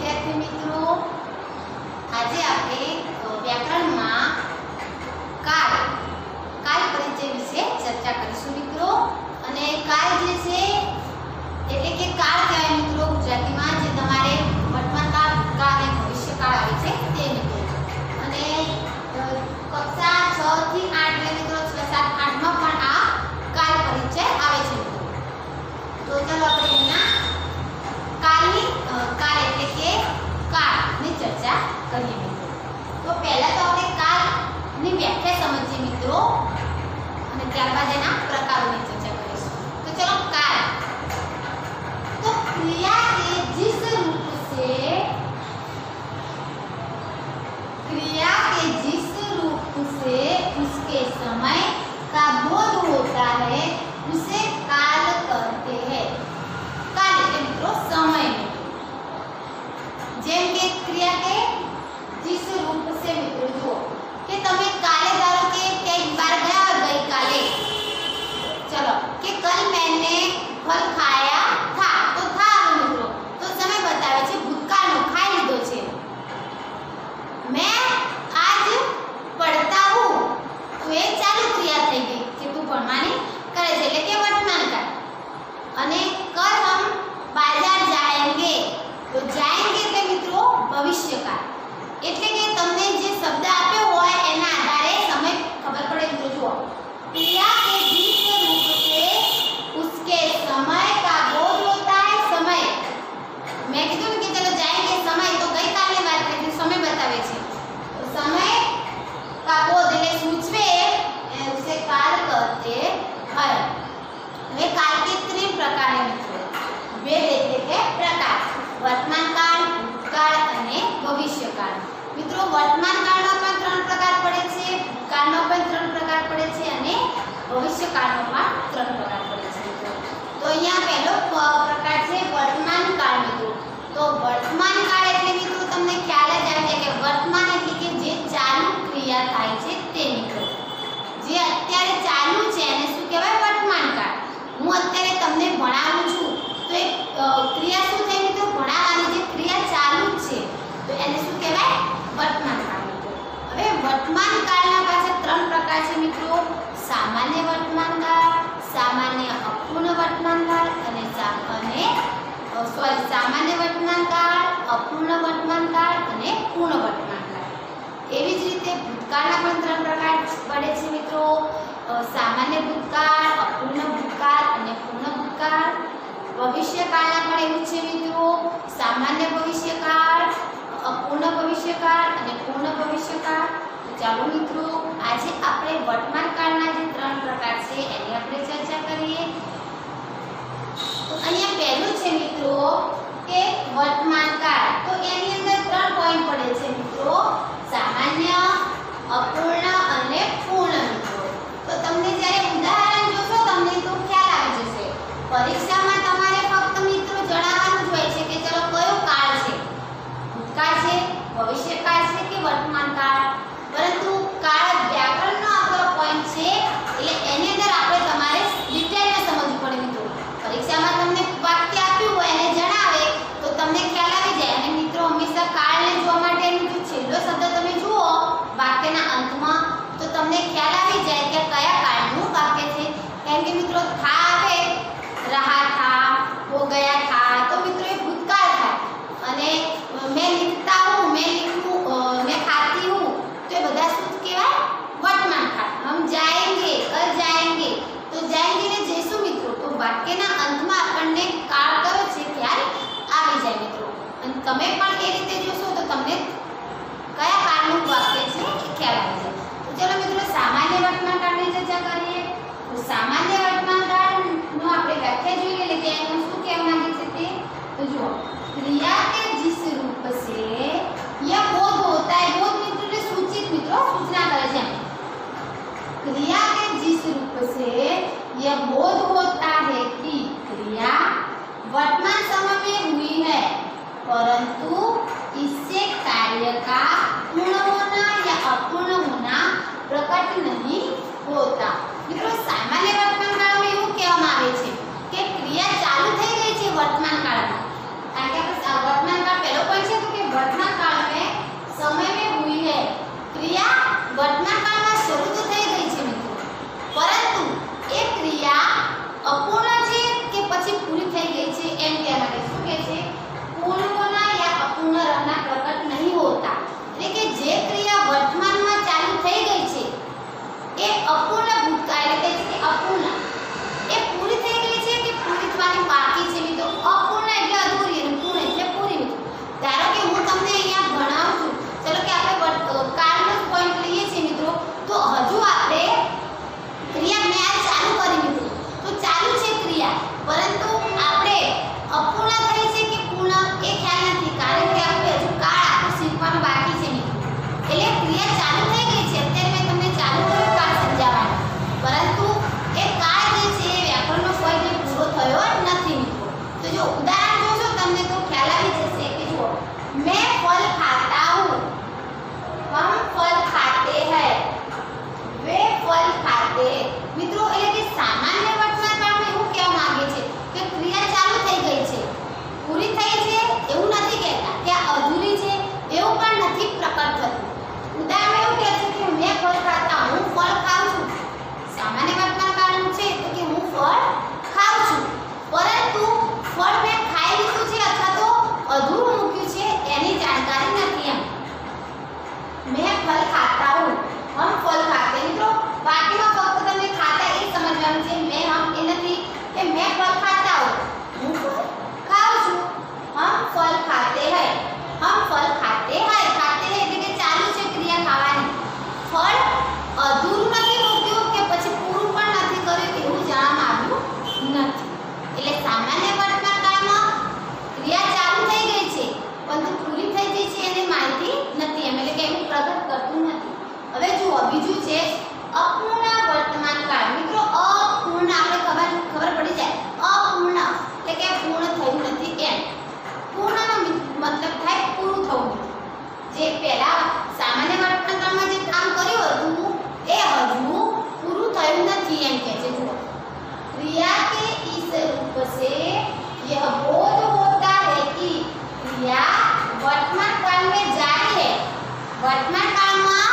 विद्यार्थी मित्रों, आज आपणे व्याकरण में काल काल परिचय विषे चर्चा करीशुं मित्रों। अने काल जे छे एटले के काल कहेवाय मित्रों गुजराती में जे तमारे वर्तमान काल, भूतकाळ अने भविष्य काळ आवे छे ते मित्रों। अने कक्षा 6 થી 8 ले मित्रों 6, 7, 8 में पण आ काल परिचय आवे छे मित्रों। तो चलो आपणे एना कालनी काल एटले के काळनी चर्चा करीए मित्रों। तो पहला तो आपणे कालनी व्याख्या समझीए मित्रों अने त्यारबाद एना प्रकारोनी चर्चा करीशुं। तो चलो काल तो क्रिया के जिस रूप से उसके समय का बोध होता है उसे काल कहते हैं। काल એટલે મિત્રો સમય જેમ કે ક્રિયા કે जिस रूप से મિત્રો જો કે તમે કાલે ધારો કે કઈ બાર ગયા ગઈ કાલે चलो कि कल मैंने फल खाया था तो था મિત્રો तो समय बतावे છે ભૂતકાળનો ખાઈ લીધો છે। मैं आज पढ़ता हूँ तो ये चालू क्रिया થઈ ગઈ કે તું ભણવાની કરે છે એટલે કે વર્તમાન કાળ। અને कल हम बाजार जाएंगे तो जाएंगे એટલે મિત્રો ભવિષ્યકાળ। એટલે કે તમને જે શબ્દ આપ્યો હોય એના આધારે સમય ખબર પડે મિત્રો। જુઓ क्रिया के जिस रूप से उसके समय का बोध होता है। समय मैं कीधुं कि चलो जाएंगे समय तो गई कालनी बात करी समय बतावे छे तो समय का बोध એટલે સૂચવે उसे काल कहते हैं। હવે કાલ के 3 प्रकार है मित्रों। भेद એટલે કે પ્રકાર વર્તમાન કાળ, ભૂતકાળ અને ભવિષ્યકાળ। મિત્રો વર્તમાન કાળનો પણ 3 પ્રકાર પડે છે, ભૂતકાળનો પણ 3 પ્રકાર પડે છે અને ભવિષ્યકાળનો પણ 3 પ્રકાર પડે છે મિત્રો। તો અહીંયા પહેલો પ્રકાર છે વર્તમાન કાળ મિત્રો। તો વર્તમાન કાળ એટલે મિત્રો તમને ખ્યાલ જ આવે છે કે વર્તમાન એટલે કે જે ચાલુ ક્રિયા થાય છે તે મિત્રો। જે અત્યારે ચાલુ છે એને શું કહેવાય વર્તમાન કાળ। હું અત્યારે તમને ભણાવું છું તો એક ક્રિયા શું થઈ મિત્રો ભણાવવાની જે ક્રિયા ચાલુ છે તો એને શું કહેવાય વર્તમાન કાળ મિત્રો। હવે વર્તમાન કાળના પાસે 3 પ્રકાર છે મિત્રો। સામાન્ય વર્તમાન કાળ, સામાન્ય અપૂર્ણ વર્તમાન કાળ અને સામાન્ય વર્તમાન કાળ, અપૂર્ણ વર્તમાન કાળ અને પૂર્ણ વર્તમાન કાળ। એવી જ રીતે ભૂતકાળના પણ 3 પ્રકાર પડે છે મિત્રો। સામાન્ય ભૂતકાળ, અપૂર્ણ ભૂતકાળ અને પૂર્ણ ભૂતકાળ। ભવિષ્યકાળના પણ એવું છે મિત્રો। સામાન્ય ભવિષ્યકાળ, અપૂર્ણ ભવિષ્યકાળ અને પૂર્ણ ભવિષ્યકાળ। તો ચાલો મિત્રો આજે આપણે વર્તમાન કાળના જે 3 પ્રકાર છે એની આપણે ચર્ચા કરીએ। તો અહીંયા પહેલું છે મિત્રો કે વર્તમાન કાળ। તો એની અંદર 3 પોઈન્ટ પડે છે મિત્રો। સામાન્ય, અપૂર્ણ અને પૂર્ણ મિત્રો। તો તમને જ્યારે ઉદાહરણ જોશો તમને તો ખ્યાલ આવી જશે। પરીક્ષામાં તમારે ફક્ત મિત્રો જણાવવાનું જ હોય છે કે ચલો કયો કાળ છે, ભૂતકાળ છે, ભવિષ્યકાળ છે કે વર્તમાન કાળ। પરંતુ કાળ વ્યાકરણનો આપણો પોઈન્ટ છે એટલે એની અંદર આપણે તમારે ડિટેલમાં સમજવું પડે મિત્રો। પરીક્ષામાં તમને વાક્ય આપ્યું હોય એને જણાવે તો તમને ખ્યાલ આવી જાય। અને મિત્રો હંમેશા કાળને જોવા માટેનો જો છેલ્લો શબ્દ તમે જુઓ વાક્યના અંતમાં તો તમને ખ્યાલ આવી જાય કે કયા કાળનું વાક્ય છે। કેમ કે મિત્રો થા આવે, रहा था, हो गया था तो मित्रों ये भूतकाल था। અને मैं लिखता हूँ, मैं लिखूं, मैं खाती हूँ तो ये બધા શું કહેવાય વર્તમાન કાળ। हम जाएंगे, कल जाएंगे तो जाएंगे ने જઈશું મિત્રો। તો વાક્યના અંતમાં આપણને કાળ કયો છે ખ્યાલ આવી જાય મિત્રો। અને તમે પણ એ રીતે જોશો તો તમને કયા કાળનું વાક્ય છે એ ખ્યાલ આવી જાય। તો ચલો મિત્રો સામાન્ય વર્તમાન કાળની ચર્ચા કરીએ। तो सामान्य वर्तमान काल નો આપણે વ્યાખ્યા જોઈએ એટલે કે એનું શું કહેવા માંગે છે તે તો જુઓ क्रिया के जिस रूप से यह बोध होता है। बोध मित्र એટલે सूचित મિત્રો सूचना કરે છે। क्रिया के जिस रूप से यह बोध होता है कि क्रिया वर्तमान समय में हुई है परंतु इससे कार्य का पूर्ण होना या अपूर्ण होना प्रकट नहीं होता। મિત્રો સામાન્ય વર્તમાન કાળ સામાન્ય વર્તમાન કાળમાં ક્રિયા ચાલુ થઈ ગઈ છે પરંતુ પૂરી થઈ ગઈ છે એને માહિતી નથી એમ, એટલે કે એનું પ્રગટ કરતું નથી. હવે જુઓ બીજું છે અપૂર્ણ વર્તમાન કાળ. મિત્રો અપૂર્ણ આપણે ખબર પડી જાય, અપૂર્ણ એટલે કે પૂર્ણ થયું નથી એમ. પૂર્ણનો મતલબ થાય પૂરું થવું. જે પહેલા સામાન્ય વર્તમાન કાળમાં જે કામ કર્યું હતું એ હજુ પૂરું થયું નથી એમ કહે છે. જુઓ क्रिया के इस रूप से यह बोध होता है कि क्रिया वर्तमान काल में जारी है. वर्तमान काल में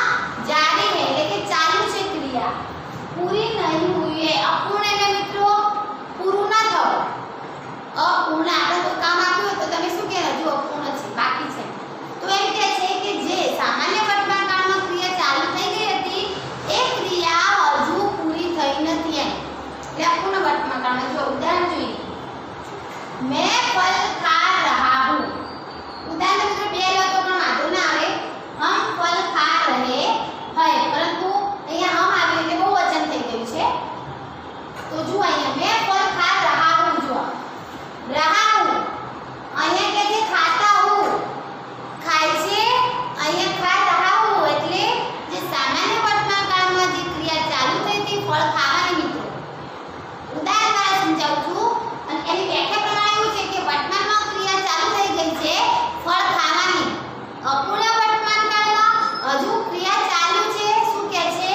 जारी है એટલે કે ચાલુ છે ક્રિયા, પૂરી નહીં हुई है. અપૂર્ણ એટલે મિત્રો પૂરું ના થયું. અપૂર્ણ આપણે કોઈ કામ આપ્યું હોય તો તમે શું કહે હજુ અપૂર્ણ છે, બાકી છે. તો એમ કહે છે કે જે સામાન્ય વર્તમાન કાળમાં ક્રિયા ચાલુ થઈ ગઈ હતી એ ક્રિયા હજુ પૂરી થઈ નથી એમ. એટલે અપૂર્ણ વર્તમાન કાળમાં જો ઉદાહરણ જોઈએ, मैं फल खा रहा हूँ. उदाहरण મિત્રો બે લો તો પણ વાંધો ના આવે. हम फल खा रहे हैं, પરંતુ અહીંયા हम આવ્યું એટલે બહુવચન થઈ ગયું છે. તો જો અહીંયા मैं फल खा रहा हूँ. જો रहा हूँ અહીંયા કે છે खाता हूँ, ખાય છે. અહીંયા खा रहा हूँ એટલે જે સામાન્ય વર્તમાન કાળમાં જે ક્રિયા ચાલુ થઈ હતી ફળ ખાવાની મિત્રો. ઉદાહરણ દ્વારા સમજાવું છું અને એની વ્યાખ્યા પ્રમાણે એવું છે કે વર્તમાનમાં ક્રિયા ચાલુ થઈ ગઈ છે ફળ ખાવાની. અપૂર્ણ વર્તમાન કાળમાં હજુ ક્રિયા ચાલુ છે. શું કહે છે?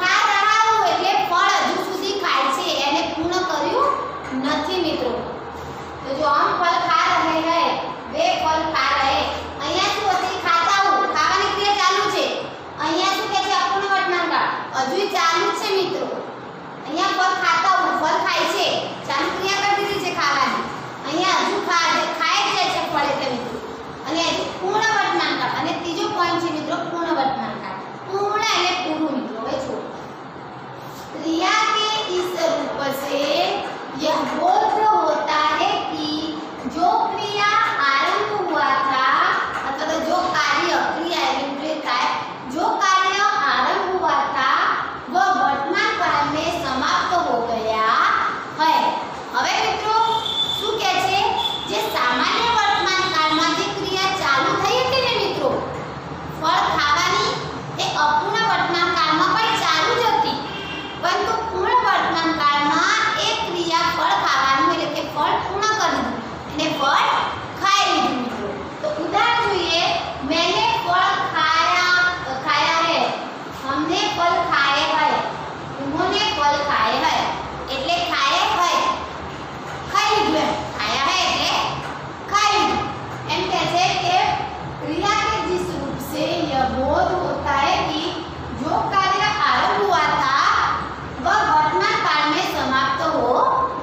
ખા રહા હું એટલે ફળ હજુ સુધી ખાય છે, એને પૂર્ણ કર્યું નથી મિત્રો. તો જો हम फल खा रहे हैं, वे फल खा रहे. અહીંયા શું હતી? ખાતા હું, ખાવાની ક્રિયા ચાલુ છે. અહીંયા શું કહે છે? અપૂર્ણ વર્તમાન કાળ હજુ ચાલુ છે મિત્રો. અહીંયા ફળ ખાતા હું, ફળ ખાય છે, ચાલુ ક્રિયા કરી દીધી છે ખાવાની. અહીંયા હજુ ખાય જ છે ફળ એટલે મિત્રો. અને હજુ પૂર્ણ વર્તમાન કાળ. અને ત્રીજો પોઈન્ટ છે મિત્રો પૂર્ણ વર્તમાન કાળ. પૂર્ણ એટલે પૂરું મિત્રો. હવે જુઓ क्रिया के इस रूप से यह बोध होता है कि जो क्रिया आरंभ हुआ था अथवा तो जो कार्य क्रिया जो कार्य आरंभ हुआ था वह वर्तमान काल में समाप्त हो गया है. હવે મિત્રો શું કહે છે? જે સામાન્ય વર્તમાન કાળમાં જે ક્રિયા ચાલુ થઈ હતી ને મિત્રો ફળ ખાવાની, એ અપૂર્ણ વર્તમાન કાળમાં પણ ચાલુ જ હતી, પરંતુ પૂર્ણ વર્તમાન કાળમાં એ ક્રિયા ફળ ખાવાનું એટલે કે ફળ પૂર્ણ કરી દીધું અને ફળ ખાઈ લીધું મિત્રો. તો ઉદાહરણ જોઈએ, मैंने फल खाया है, हमने फल खाए हैं, उन्होंने फल खाए हैं. એટલે ખાए हैं ખાઈ લીધું એમ. ખાયા है એટલે ખાઈ લીધું. એમ કહે છે કે क्रिया के जिस रूप से यह बोध होता है कि जो कार्य आरंभ हुआ था वह वर्तमान काल में समाप्त हो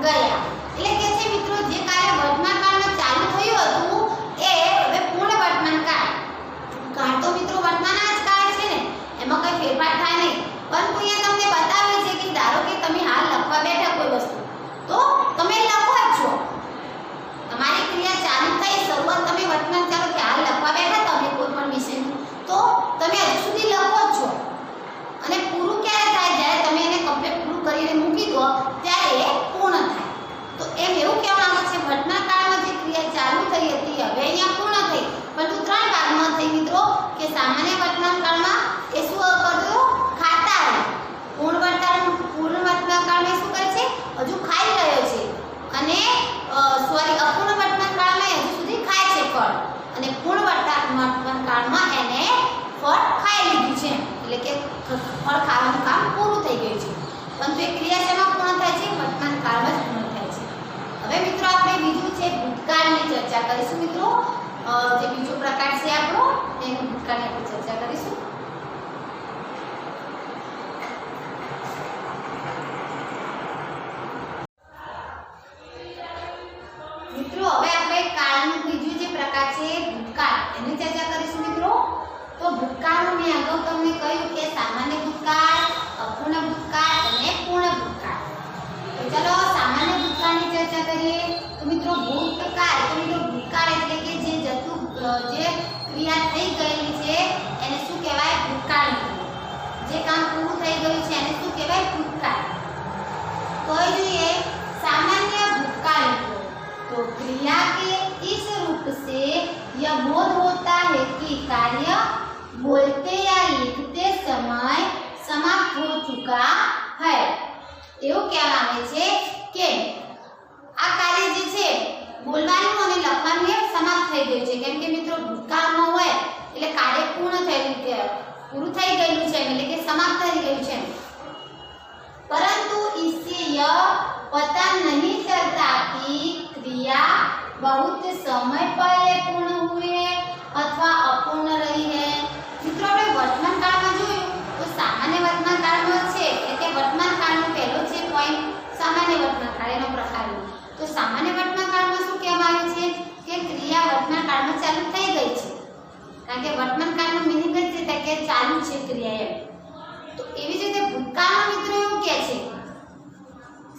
गया. એટલે કે છે મિત્રો જે કાર્ય વર્તમાન કાળમાં ચાલુ થયું હતું એ હવે પૂર્ણ વર્તમાન કાળ તો મિત્રો વર્તમાન જ કાળ છે ને, એમાં કોઈ ફેરફાર થાય નહીં. પરંતુ અહીંયા તમને બતાવે છે કે ધારો કે તમે હાલ લખવા બેઠા કોઈ વસ્તુ, તો તમે લખો જ છો. તમારી ક્રિયા ચાલુ થઈ, શરૂઆત તમે વર્તમાન ચાલો કે હાલ લખવા બેઠા તમે કોઈ પણ વિષયનું, તો તમે હજુ સુધી લખો જ છો. અને પૂરું ક્યારે થાય? જ્યારે તમે એને કમ્પ્લીટ પૂરું કરીને મૂકી દો ત્યારે એ પૂર્ણ થાય. તો એમ એવું કહેવા માંગે છે વર્તમાન કાળમાં જે ક્રિયા ચાલુ થઈ હતી હવે અહીંયા પૂર્ણ થઈ, પરંતુ ત્રણ ભાગમાં થઈ મિત્રો. કે સામાન્ય વર્તમાન કાળમાં એ શું કરતો? ખાતા રહે. પૂર્ણ વર્તમાન કાળમાં શું કરે છે? હજુ ખાઈ રહ્યો છે. અને અપૂર્ણ વર્તમાન કાળમાં હજુ સુધી ખાય છે ફળ, અને પૂર્ણ વર્તમાન કાળમાં એને ફળ ખાઈ લીધું છે, એટલે કે ફળ ખાવાનું કામ પૂરું થઈ ગયું છે. પરંતુ એ ક્રિયા શેમાં પૂર્ણ થાય છે? વર્તમાન કાળમાં જ પૂર્ણ થાય છે. હવે મિત્રો આપણે બીજું છે ભૂતકાળની ચર્ચા કરીશું મિત્રો. જે બીજો પ્રકાર છે આપણો તેની ભૂતકાળની આપણે ચર્ચા કરીશું. મિત્રો હવે આપણે કાળનું બીજું જે પ્રકાર છે ભૂતકાળ એની ચર્ચા કરીશું મિત્રો. તો ભૂતકાળનું મેં અગાઉ તમને કહ્યું કે સામાન્ય ભૂતકાળ, અપૂર્ણ ભૂતકાળ અને પૂર્ણ ભૂતકાળ. તો ચલો સામાન્ય ભૂતકાળની ચર્ચા કરીએ. તો મિત્રો ભૂતકાળ એટલે કે જે ક્રિયા થઈ ગયેલી છે એને શું કહેવાય? ભૂતકાળ. જે કામ પૂરું થઈ ગયું છે એને શું કહેવાય? ભૂતકાળ. તો જોઈએ સામાન્ય क्रिया के इस रूप से यह बोध होता है कि कार्य बोलते या लिखते समय समाप्त हो चुका है। એવું કહેવામાં આવે છે કે આ કાર્ય જે છે બોલવાનું અને લખવાનું એ સમાપ્ત થઈ ગયું છે, કેમ કે મિત્રો ભૂતકાળમાં હોય એટલે કાર્ય પૂર્ણ થયેલું છે, પૂરું થઈ ગયેલું છે, એટલે કે સમાપ્ત થઈ ગયું છે। परंतु इससे यह पता नहीं चलता कि क्रिया बहुत समय पहले पूर्ण हुई है अथवा अपूर्ण रही है। मित्रों આપણે વર્તમાન કાળમાં જોયું તો સામાન્ય વર્તમાન કાળમાં છે એટલે વર્તમાન કાળનો પહેલો છે પોઈન્ટ સામાન્ય વર્તમાન કાળ એનો પ્રકાર। તો સામાન્ય વર્તમાન કાળમાં શું કહેવામાં આવે છે કે ક્રિયા વર્તમાન કાળમાં ચાલુ થઈ ગઈ છે, કારણ કે વર્તમાન કાળનો મીનિંગ જ છે કે ચાલુ છે ક્રિયા એમ। તો એવી જ રીતે ભૂતકાળમાં મિત્રો એવું કહે છે,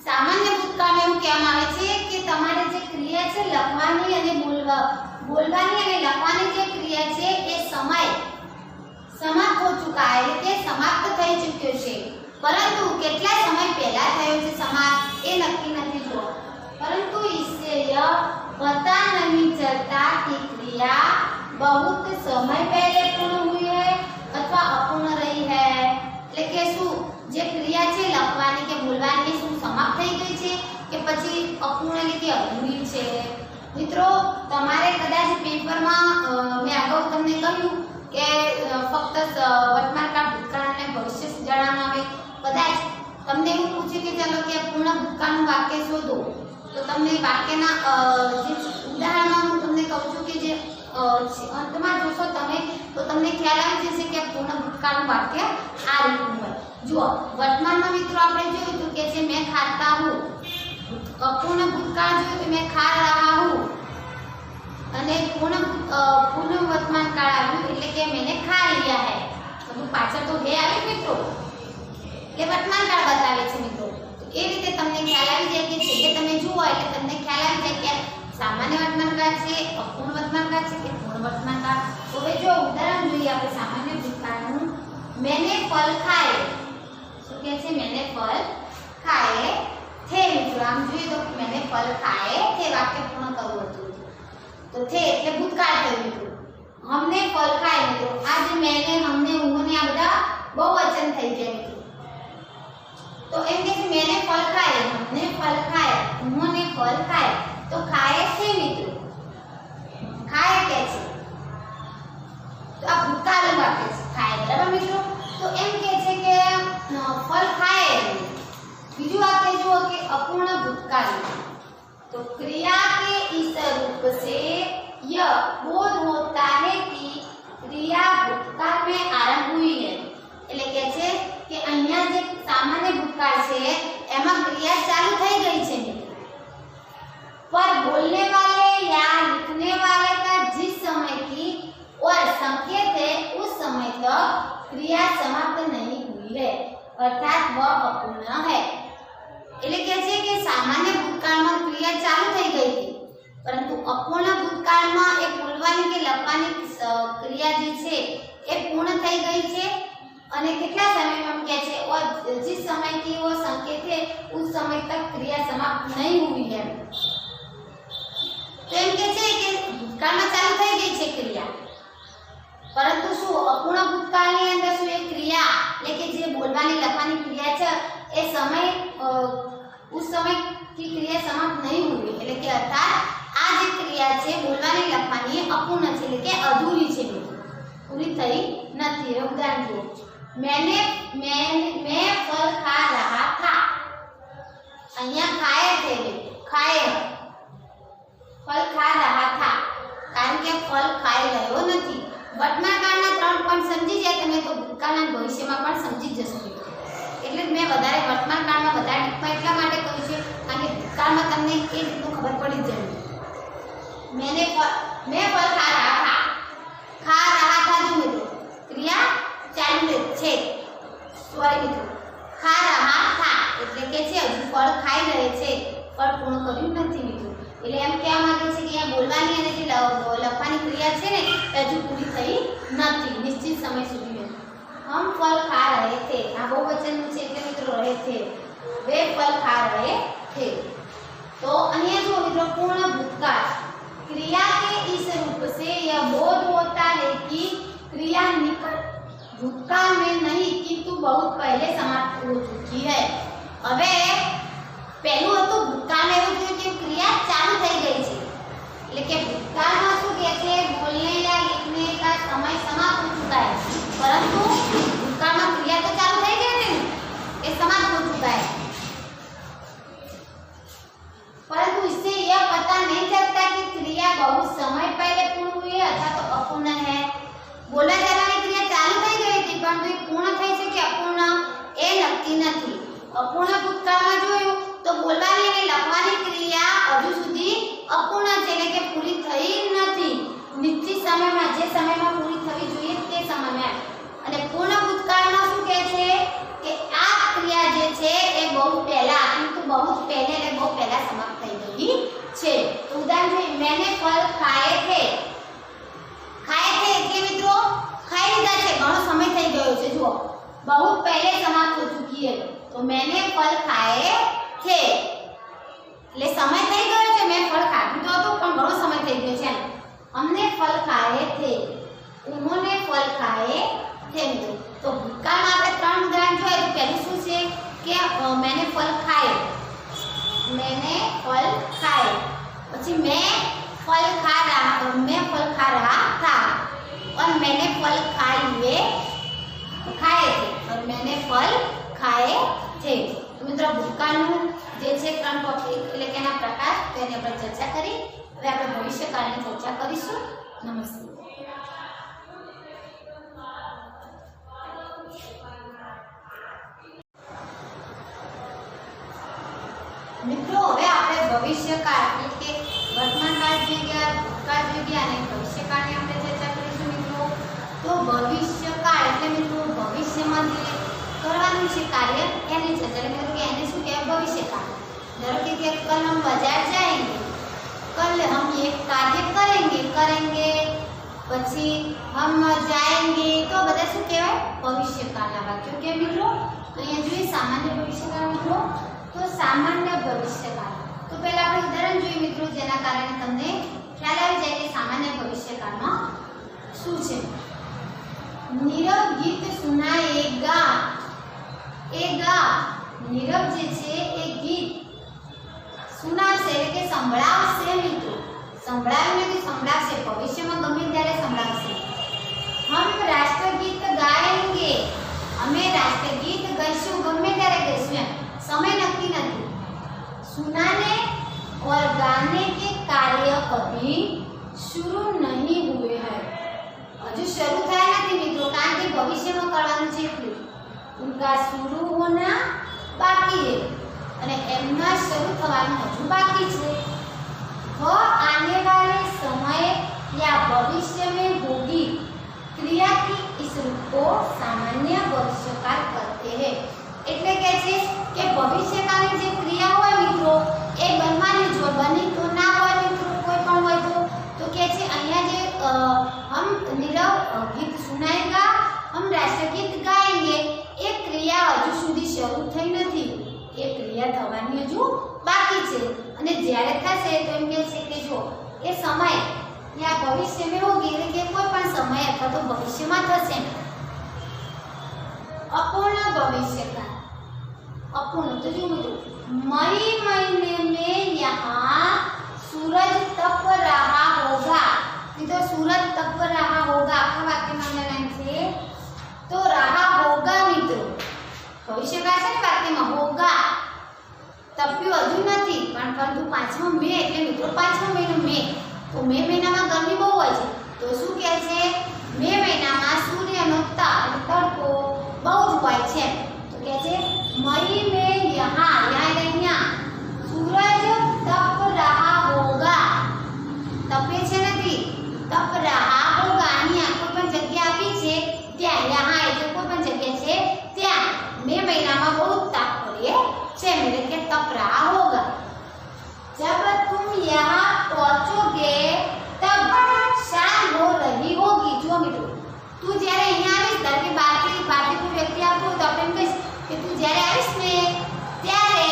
સામાન્ય ભૂતકાળમાં એવું કહેવામાં આવે છે કે તમારે જે ક્રિયા છે લખવાની અને બોલવાની અને લખવાની જે ક્રિયા છે એ સમય સમાપ્ત हो चुका है, એટલે સમાપ્ત થઈ ચૂક્યો છે, પરંતુ કેટલા સમય પહેલા થયો છે સમાપ્ત એ નક્કી નથી થયો। પરંતુ इससे यह पता नहीं चलता कि क्रिया बहुत समय पहले पूर्ण हुई है अथवा अपूर्ण रही है। એટલે કે શું જે ક્રિયા છે લખવાની કે બોલવાની શું સમાપ્ત થઈ ગઈ છે કે પછી અપૂર્ણ એટલે કે અધૂરી છે। મિત્રો તમારે કદાચ પેપરમાં મેં અગાઉ તમને કહ્યું કે ફક્ત વર્તમાન કાળ ભૂતકાળ અને ભવિષ્ય જણાવવામાં આવે। કદાચ તમને એવું પૂછે કે ચાલો કે પૂર્ણ ભૂતકાળનું વાક્ય શોધો, તો તમને વાક્યના જે ઉદાહરણમાં હું તમને કહું છું કે જે અંતમાં જોશો તમે તો તમને ખ્યાલ આવી જશે કે પૂર્ણ ભૂતકાળનું વાક્ય આ રીતનું હોય। જુઓ વર્તમાનમાં મિત્રો આપણે જોયું હતું કે છે मैं खाता हूँ, અપૂર્ણ ભૂતકાળ જોયું તો मैं खा रहा हूँ, અને પૂર્ણ વર્તમાન કાળ આવ્યું એટલે કે मैंने खा लिया है। બધું પાછળ તો હે આવે મિત્રો એટલે વર્તમાન કાળ બતાવે છે મિત્રો। તો એ રીતે તમને ખ્યાલ આવી જાય કે છે કે તમે જુઓ એટલે તમને ખ્યાલ આવી જાય કે સામાન્ય વર્તમાન કાળ છે, અપૂર્ણ વર્તમાન કાળ છે કે પૂર્ણ વર્તમાન કાળ। હવે જો ઉદાહરણ જોઈએ આપણે સામાન્ય ભૂતકાળનું, मैंने फल खाए, શું કહે છે मैंने फल खाए थे। મિત્રો આમ જોઈએ તો मैंने फल खाए थे વાક્ય પૂર્ણ કરવું હતું તો थे એટલે ભૂતકાળ થયું મિત્રો। हमने फल खाए મિત્રો આ જે मैंने हमने उन्होंने આ બધા બહુવચન થઈ ગયા મિત્રો। तो એમ કે છે मैंने फल खाए, हमने फल खाए, उन्होंने फल खाए, तो खाए थे મિત્રો, खाए કે છે તો આ ભૂતકાળનું વાક્ય છે ખાए, બરાબર મિત્રો। તો એમ કે છે કે ફલ ખાए। બીજું વાક્ય જુઓ કે અપૂર્ણ ભૂતકાળ, तो क्रिया के इस रूप से यह बोध होता है कि क्रिया भूतकाल में आरंभ हुई है। એટલે કે છે કે અહીંયા જે સામાન્ય ભૂતકાળ છે એમાં ક્રિયા ચાલુ થઈ ગઈ છે મિત્રો, पर बोलने वाले या लिखने वाले का जिस समय की और संकेत है उस समय तक क्रिया समाप्त नहीं हुई है, अर्थात वह अपूर्ण है। એટલે કે છે કે સામાન્ય ભૂતકાળમાં ક્રિયા ચાલુ થઈ ગઈ હતી, પરંતુ અપૂર્ણ ભૂતકાળમાં એ બોલવાની કે લખવાની ક્રિયા જે છે એ પૂર્ણ થઈ ગઈ છે અને કેટલા સમયમાં કહે છે और जिस समय की वो संकेत है उस समय तक क्रिया समाप्त नहीं हुई है। तो એમ કે છે કે ભૂતકાળમાં ચાલુ થઈ ગઈ છે ક્રિયા, પરંતુ શું અપૂર્ણ ભૂતકાળની અંદર શું એ ક્રિયા એટલે કે જે બોલવાની લખવાની ક્રિયા છે એ સમય उस समय की क्रिया समाप्त नहीं हुई, એટલે કે અર્થાત આ જે ક્રિયા છે બોલવાની લખવાની અપૂર્ણ છે એટલે કે અધૂરી છે મિત્રો, પૂરી થઈ નથી। ઉદાહરણ જુઓ, मैं फल खा रहा था, અહીંયા ખાए थे, खाए फल खा रहा था કારણ કે ફલ ખાઈ રહ્યો નથી। વર્તમાન કાળના 3 પોઈન્ટ સમજી જાય તમે તો ભૂતકાળના ભવિષ્યમાં પણ સમજી જશો મિત્રો। એટલે જ મેં વધારે વર્તમાન કાળમાં વધારે ટીપમાં એટલા માટે કહ્યું છે કારણ કે ભૂતકાળમાં તમને એ રીતનું ખબર પડી જ જાય। मैं फल खा रहा था जो મિત્રો ક્રિયા ચાલુ છે, સોરી મિત્રો खा रहा था એટલે કે છે હજુ ફળ ખાઈ રહે છે, ફળ પૂર્ણ કર્યું નથી મિત્રો। એટલે એમ કહેવા માંગે છે કે આ બોલવાની અને જે લખવાની ક્રિયા છે ને હજુ પૂરી થઈ નથી નિશ્ચિત સમય સુધી। हम फल खा रहे थे, આ બહુવચન છે એટલે મિત્રો રહે थे, वे फल खा रहे थे। तो અહીંયા જો મિત્રો पूर्ण भूतकाल। क्रिया के इस रूप से यह बोध होता है कि क्रिया निकट भूतकाल में नहीं किंतु बहुत पहले समाप्त हो चुकी है। હવે પહેલું હતું ભૂતકાળમાં એવું થયું કે ક્રિયા ચાલુ થઈ ગઈ છે, એટલે કે ભૂતકાળમાં શું કહે છે, બોલने या लिखने का समय समाप्त हो चुका है, परंतु भूतकाळમાં क्रिया तो चालू થઈ ગઈ હતી ને, ये समाप्त हो चुका है, परंतु इससे यह पता नहीं चलता कि क्रिया बहुत समय पहले पूर्ण हुई है अथवा तो अपूर्ण है। बोला જવાની ક્રિયા ચાલુ થઈ ગઈ હતી પરંતુ એ પૂર્ણ થઈ છે કે અપૂર્ણ એ નક્કી નથી। અપૂર્ણ ભૂતકાળમાં જોયું તો બોલવાની અને લખવાની ક્રિયા હજુ સુધી અપૂર્ણ છે, એટલે કે પૂરી થઈ નથી। નિશ્ચિત સમયમાં જે સમયમાં પૂરી થવી જોઈએ તે સમયમાં, અને પૂર્ણ ભૂતકાળમાં શું કહે છે કે આ ક્રિયા જે છે એ બહુ પહેલા, किंतु बहुत पहले એટલે બહુ પહેલા સમાપ્ત થઈ ગઈ છે। તો ઉદાહરણ જોઈએ, मैंने फल खाए थे। खाए थे એટલે મિત્રો ખાઈ લીધા છે, ઘણો સમય થઈ ગયો છે, જુઓ बहुत पहले समाप्त हो चुकी है। तो मैंने फल खाए थे એટલે સમય થઈ ગયો છે, મેં ફળ ખાધું તો હતું પણ ઘણો સમય થઈ ગયો છે। हमने फल खाए थे, उन्होंने फल खाए थे મિત્રો। તો ભૂતકાળમાં આપણે ત્રણ ઉદાહરણ જોઈએ તો પહેલું શું છે કે मैंने फल खाए, मैंने फल खाए, પછી मैं फल खा रहा था और मैंने फल खाए थे और मैंने फल खाए थे। तो મિત્રો ભૂતકાળનું જે છે ત્રણ ટોપિક એટલે કે એના પ્રકાર તેની આપણે ચર્ચા કરી। હવે આપણે ભવિષ્યકાળની ચર્ચા કરીશું। નમસ્તે। મિત્રો હવે આપણે ભવિષ્યકાળ એટલે કે વર્તમાનકાળ જોઈ ગયા, ભૂતકાળ જોઈ ગયા અને ભવિષ્યકાળની આપણે ચર્ચા કરીશું મિત્રો। તો ભવિષ્યકાળ એટલે મિત્રો ભવિષ્યમાં જે કરવાનું છે કાર્ય એની ચર્ચા, એટલે કે એને શું કહેવાય ભવિષ્યકાળ। ધારો કે कल हम बाजार जाएंगे, कल हम ये कार्य करेंगे પછી हम जाएंगे, तो બધા શું કહેવાય ભવિષ્યકાળના વાક્યો કે મિત્રો। તો અહીંયા જોઈએ સામાન્ય ભવિષ્યકાળ મિત્રો, તો સામાન્ય ભવિષ્યકાળ તો પહેલા આપણે ઉદાહરણ જોઈએ મિત્રો, જેના કારણે તમને ખ્યાલ આવી જાય કે સામાન્ય ભવિષ્યકાળમાં શું છે। नीरव गीत सुनाएगा, नीरव જે છે એ ગીત સુનાવશે એટલે કે સંભળાવશે મિત્રો, સંભળાવ્યું નથી સંભળાવશે, ભવિષ્યમાં ગમે ત્યારે સંભળાવશે। हम राष्ट्रगीत गाएंगे, અમે રાષ્ટ્રગીત ગાઈશું, ગમે ત્યારે ગાઈશું એમ, समय नक्की नहीं। सुनाने और गाने के कार्य अभी शुरू नहीं हुए हैं, अजू शुरू થયા નથી મિત્રો, કારણ કે ભવિષ્યમાં કરવાનું છે એટલું। उनका शुरू होना बाकी है અને એમના શરૂ થવાનું હજુ બાકી છે। वह आने वाले समय या भविष्य में होगी क्रिया की इस रूप को सामान्य भविष्यकाल कहते हैं। એટલે કે છે કે ભવિષ્યકાળની જે ક્રિયા હોય મિત્રો એ બનવાની જ હોય, બની તો ના હોય મિત્રો કોઈ પણ હોય તો કે છે અહીંયા જે हम नीरव गीत सुनाएगा, हम राष्ट्रगीत गाएंगे, એ ક્રિયા હજુ સુધી શરૂ થઈ નથી, એ ક્રિયા થવાની હજુ બાકી છે। અને જ્યારે થશે તો એમ કહે છે કે જો એ સમય या भविष्य में होगी એટલે કે કોઈ પણ સમય અથવા તો ભવિષ્યમાં થશે। अपूर्ण भविष्यकाल, अपूर्ण तो जो मई महीने में यहाँ सूरज तप रहा होगा, तो सूरज तप रहा होगा आखा वाक्य में अंडरलाइन से तो रहा होगा मित्रों, भविष्यकाल છે વાક્યમાં होगा, તપ્યું હજુ નથી પણ પરંતુ 5મો મે એટલે મિત્રો 5મો મહિનો મે, તો મે મહિનામાં ગરમી બહુ હોય છે, તો શું કહે છે મે મહિનામાં સૂર્યનો તડકો બહુ જ હોય છે। તો કહે છે मई में यहाँ सूरज तप रहा होगा, तपे છે નથી तप रहा होगा, અહીંયા કોઈ પણ જગ્યા આપી છે ત્યાં, यहाँ એટલે કોઈ પણ જગ્યા છે ત્યાં મે મહિનામાં બહુ તાપ પડે છે એટલે કે તપ रहा होगा। जब तुम यहाँ पहुंचोगे तब शाम हो रही होगी। जो मित्रों तू જ્યારે અહીંયા આવીશ, ધારો કે બહારથી કોઈ વ્યક્તિ આવતો હોય તો આપણે એમ કહીશ કે તું જ્યારે આવીશ ને ત્યારે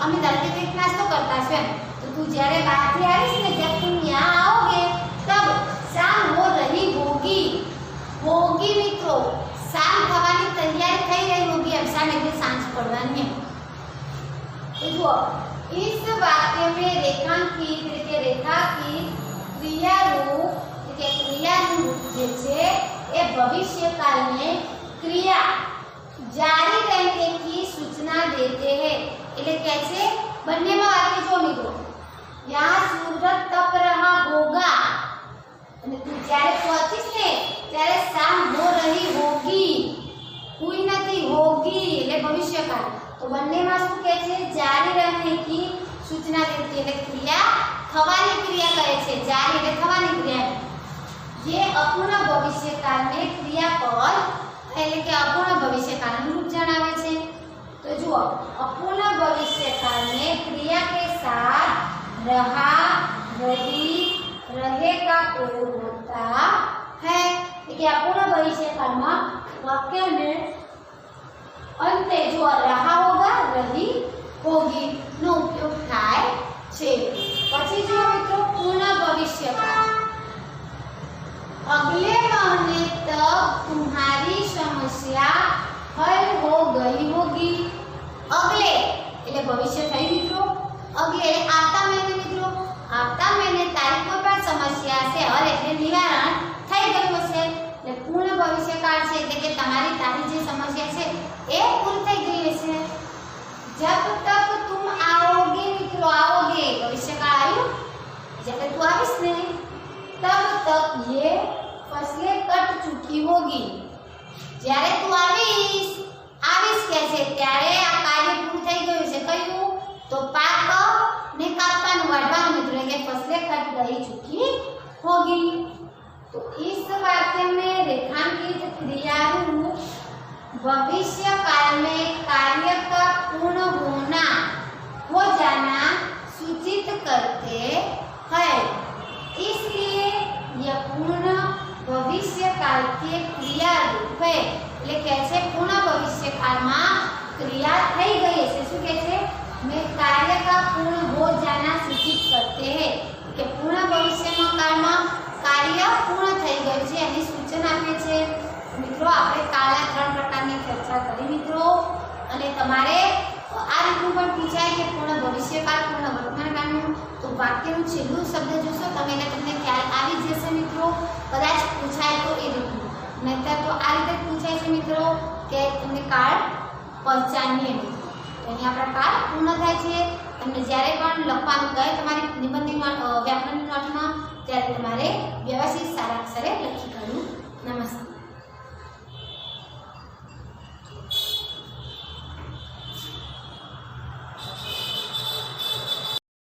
અમે ધારો કે કંઈક નાસ્તો કરતા છે એમ, તો તું तू જ્યારે બહારથી આવીશ ને जब तुम यहाँ आओगे तब शाम हो रही होगी। होगी મિત્રો शाम થવાની તૈયારી થઈ રહી होगी। अब शाम એટલે સાંજ પડવાની है। तो જો इस वाक्य में रेखांकित એટલે રેખાકિત ક્રિયારૂપ એટલે ક્રિયાનું રૂપ જે છે એ ભવિષ્યકાળને ક્રિયા जारी रहने की सूचना देते हैं। એટલે કે છે બંનેમાં વાક્ય જો મિત્રો यहाँ सूरज तप रहा होगा અને તું જ્યારે પહોંચીશ ને ત્યારે शाम हो रही होगी। हुई નથી होगी એટલે ભવિષ્યકાળ। તો બંનેમાં શું કહે છે जारी रहने की सूचना देती એટલે ક્રિયા થવાની ક્રિયા કહે છે। जारी એટલે થવાની ક્રિયા। ये अपूर्ण भविष्यकाल में क्रियापद એટલે કે અપૂર્ણ ભવિષ્યકાળનું રૂપ જણાવે છે। तो જુઓ अपूर्ण भविष्यकाल में क्रिया के साथ रहा रही रहे का प्रयोग होता है। कि अपूर्ण भविष्यकाल में वाक्य में अंत जो रहा होगा रही होगी नो उपयोग થાય છે। પછી જો મિત્રો પૂર્ણ ભવિષ્યકાળ अगले महीने तक तुम्हारी समस्या हल हो गई होगी। अगले એટલે ભવિષ્ય થઈ મિત્રો। अगले આવતા મહિને મિત્રો આવતા મહિને તારી કોઈ પણ સમસ્યા હશે હલ એટલે નિવારણ થઈ ગયું હશે। એટલે પૂર્ણ ભવિષ્યકાળ છે એટલે કે તમારી તારી જે સમસ્યા છે એ પૂરી થઈ ગઈ હશે। जब तक तुम आओगे મિત્રો आओगे ભવિષ્યકાળ આવ્યું જ્યારે તું આવીશ ને तब तक ये फसलें कट चुकी होगी। જ્યારે તું આવીશ કે છે ત્યારે આ કાર્ય પૂરું થઈ ગયું છે। કયું તો પાક ને કાપવાનું વાઢવાનું મિત્રો કે फसलें कट गई चुकी होगी। तो इस वाक्य में रेखांकित क्रियारूप भविष्य काल में कार्य का पूर्ण होना हो जाना सूचित करते हैं। इसलिए यह पूर्ण भविष्य काल के क्रिया रूप है। એટલે કે છે પૂર્ણ ભવિષ્યકાળમાં ક્રિયા થઈ ગઈ છે। શું કહે છે में कार्य का पूर्ण हो जाना सूचित करते हैं કે પૂર્ણ ભવિષ્યકાળમાં કાર્ય પૂર્ણ થઈ ગયું છે એની સૂચના આપે છે। મિત્રો આપણે કાળના 3 પ્રકારની ચર્ચા કરી મિત્રો। અને તમારે આ રીતનું પણ પૂછાય કે પૂર્ણ ભવિષ્યકાળ પૂર્ણ વર્તમાનકાળનું તો વાક્યનું છેલ્લું શબ્દ જોશો તમે એટલે તમને ખ્યાલ આવી જશે મિત્રો। કદાચ પૂછાય તો એ રીતનું નહીતર તો આ રીતે પૂછાય છે મિત્રો કે તમને કાળ પહચાનીએ મિત્રો। તો અહીંયા આપણા કાળ પૂર્ણ થાય છે। તમને જ્યારે પણ લખવાનું કહે તમારી નિબંધની વ્યાકરણની નોટમાં ત્યારે તમારે વ્યવસ્થિત સારા અક્ષરે લખી કાઢવું